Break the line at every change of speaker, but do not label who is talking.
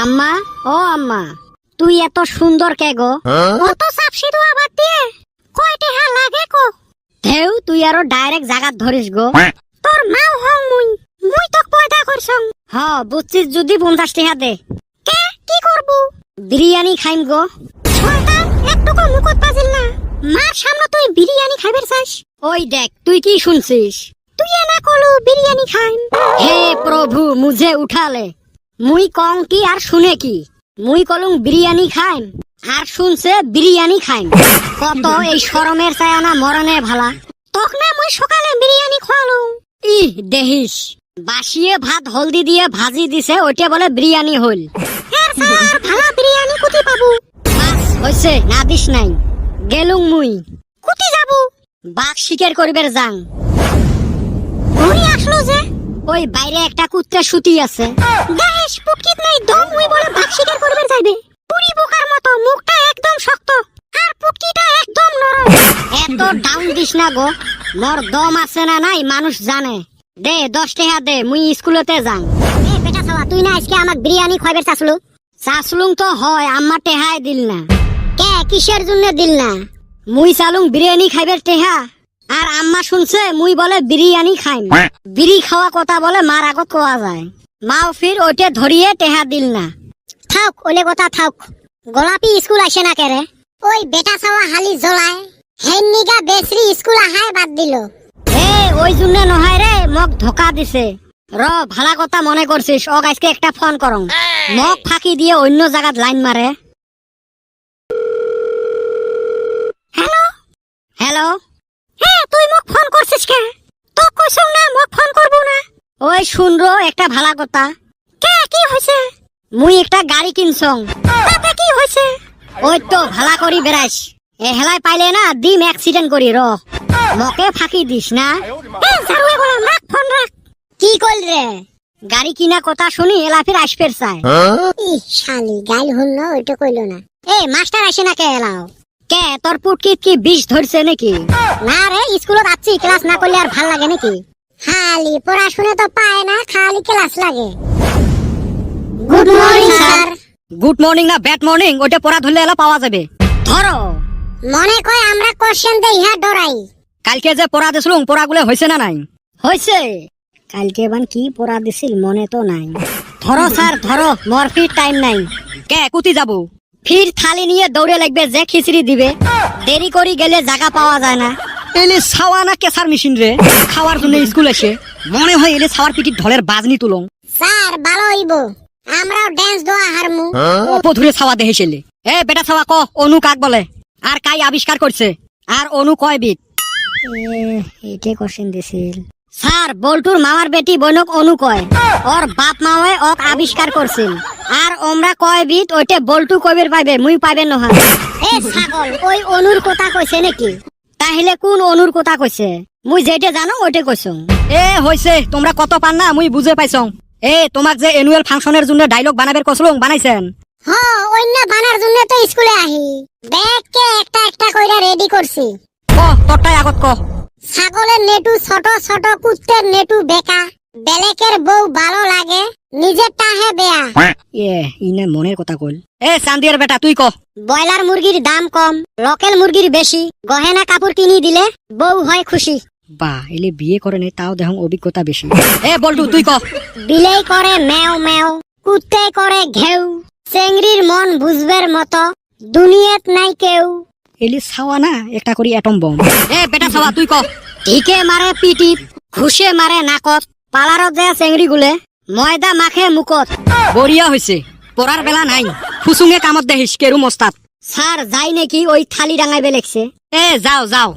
আম্মা, ও আম্মা, তুই এত সুন্দর কে গো? অত সাপসি দোয়া বাদ দিয়ে কয় টাকা লাগে কো? দেউ তুই আরো ডাইরেক্ট জাগাত ধরিস গো। তোর মাও হং মুই তো পয়দা করছং। হ বুঝছিস, যদি 50 টাকা দে। কে কি করব? বিরিয়ানি খাইম গো। শয়তান, একটুকু মুখত পাজিল না। মার সামনে তুই বিরিয়ানি খাইবার চাস? ওই দেখ, তুই কি শুনছিস? তুই না কলু বিরিয়ানি খাইম। হে প্রভু, মুঝে উঠালে। মুই কং কি আর শুনে কি? মুই কলুং বিরিয়ানি খাইম, আর শুনছে বিরিয়ানি খাইম। কত এই শরমের চায়না মরণে ভালা। তখ না মুই সকালে বিরিয়ানি খাওয়ালুম। ইহ দেহিস, বাসিয়ে ভাত হলদি দিয়ে ভাজি দিছে, ওইটা বলে বিরিয়ানি হইল। এর স্যার ভালা বিরিয়ানি কুতি পাবো? বাস হইছে, না দিস নাই। গেলুং মুই। কুতি যাবো? বাঘ শিকার করিবার যাং। ঘুরি আসলো যে ওই বাইরে একটা কুত্তা শুতি আছে। দেশ পুটকিত নাই দম, মুই বলে বাঘ শিকার করিবার যাইবে। পুরি বোকার মতো, মুখটা একদম শক্ত আর পুটকিটা একদম নরম। এত ডাউন দিস না গো, মোর দম আছে না নাই মানুষ জানে। দে 10 টাকা দে, মুই স্কুলেতে যাং। এ বেটা ছাওয়া, তুই না আজকে আমাক বিরিয়ানি খাইবার চাসলু? চাসলুং তো হয়, আম্মা টেহাই দিল না। কে কিসের জন্য দিল না? মুই চালুং বিরিয়ানি খাইবার টেহা, আর আম্মা শুনছে মুই বলে বিরিয়ানি খাইম। বিড়ি খাওয়া কথা বলে মার আগত কোয়া যায়। মাও ফির ওইটা ধরিয়ে টেহা দিল না। থাক ওলে কথা থাক। গোলাপি স্কুল আসে না কেরে? ওই বেটা ছাওয়া হালি জ্বলায়, হেন্নিগা বেসরি স্কুল আহায় বাদ দিল। এ ওই জন্য নহয় রে, মক ধোকা দিছে। র ভালা কথা মনে করছিস, ওক আজকে একটা ফোন করং। মক ফাঁকি দিয়ে অন্য জায়গাত লাইন মারে। হ্যালো হ্যালো, হ্যাঁ তুই মোক ফোন করছিস কে? তো কইছং না মোক ফোন করব না। ওই শুন রো একটা ভালা কথা। কে কি হইছে? মুই একটা গাড়ি কিনছং। তাতে কি হইছে? ওই তো ভালা করি বেরাইস। এ হেলাই পাইলে না দিম অ্যাক্সিডেন্ট করি। র মকে ফাঁকি দিস না। এ জারুয়ে বললাম, রাখ ফোন রাখ। কি কইল রে? গাড়ি কিনা কথা শুনি এলা ফির আসপের চাই। ই শালি গাইল হল না, ওইটা কইলো না। এ মাস্টার আসে না কে এলাও? কে তোর পুটকিত কি বিষ ধরছে নাকি? না রে, স্কুলত আছি, ক্লাস না করলে আর ভাল লাগে নাকি? খালি পড়াশুনে তো পায় না, খালি ক্লাস লাগে। Good morning sir. Good morning না ব্যাড মর্নিং, ওটা পড়া ধরলে এলা পাওয়া যাবে। ধরো। মনে কয় আমরা কোশ্চেন দেই ইহা ডরাই। কালকে যে পড়া দিছিলুম, পড়াগুলো হইছে না নাই? হইছে। কালকে বান কি পড়া দিছিল মনে তো নাই। ধরো স্যার ধরো, মোর ফির টাইম নাই। কে কুতি যাবো? ফির থালি নিয়ে দৌড়ে লাগবে, যে খিচড়ি দিবে। দেরি করি গেলে জায়গা পাওয়া যায় না। এলে ছাওয়া না কেসার মেশিন রে, খাওয়ার জন্য স্কুল এসে মনে হয় এলে ছাওয়ার পিটি ঢলের বাজনি তুলং। স্যার ভালো হইব, আমরাও ডান্স দোয়া হারমু। অপধুরে ছাওয়া দেহে ছেলে। এ বেটা ছাওয়া ক, অনু কাক বলে? আর কাই আবিষ্কার করছে? আর অনু কয় বিট? এইটা কোশ্চেন দিছিল। স্যার বল্টুর মামার বেটি বনক অনু কয়। ওর বাপ মাওয়ে ওক আবিষ্কার করছিল। আর ওমরা কয় বিট, ওইটা বল্টু কইবের পাইবে, মুই পাইবে নহা। এ ছাগল, ওই অনুর কথা কইছে নাকি? তাহলে কোন অনুর কথা কইছে? মুই যেটা জানো ওইটা কইছো। এ হইছে, তোমরা কত পান না মুই বুঝে পাইছং। এ তোমাক যে অ্যানুয়াল ফাংশনের জন্য ডায়লগ বানাবের কসলং বানাইছেন? হ্যাঁ, অন্য বানার জন্য তো স্কুলে আহি। ব্যাগকে একটা একটা কইরা রেডি করছি। ক তোরটাই আগত ক। ছাগলের নেটু ছোট ছোট, কুত্তের নেটু বেকা। বেলেকের বউ ভালো লাগে, নিজেরটা হে বেয়া। এ ইনে মনের কথা কইল। এ চান্দিয়ার বেটা তুই ক। ব্রয়লার মুরগির দাম কম, লোকাল মুরগির বেশি। গহেনা কাপড় কিনি দিলে বউ হয় খুশি। বাহ, এলে বিয়ে করে নাই তাও দেখুন অভিজ্ঞতা বেশি। এ বল্টু তুই ক। বিলেই করে ম্যাও ম্যাও, কুত্তে করে ঘেউ। চেংড়ির মন বুঝবের মতো দুনিয়াত নাই কেউ। এলি ছাওয়া না একটা করি অ্যাটম বম। এ বেটা ছাওয়া তুই ক। ঠিকে মারে পিটিত, ঘুষে মারে নাকত। পালারত যে চেংড়ি গুলে ময়দা মাখে মুখত। বড়িয়া হইছে, পড়ার বেলা নাই। ফুসুঙে কামত দেখিস কেরু মস্তাত। স্যার যাই নাকি, ওই থালি ডাঙাইবে লেখছে। এ যাও যাও।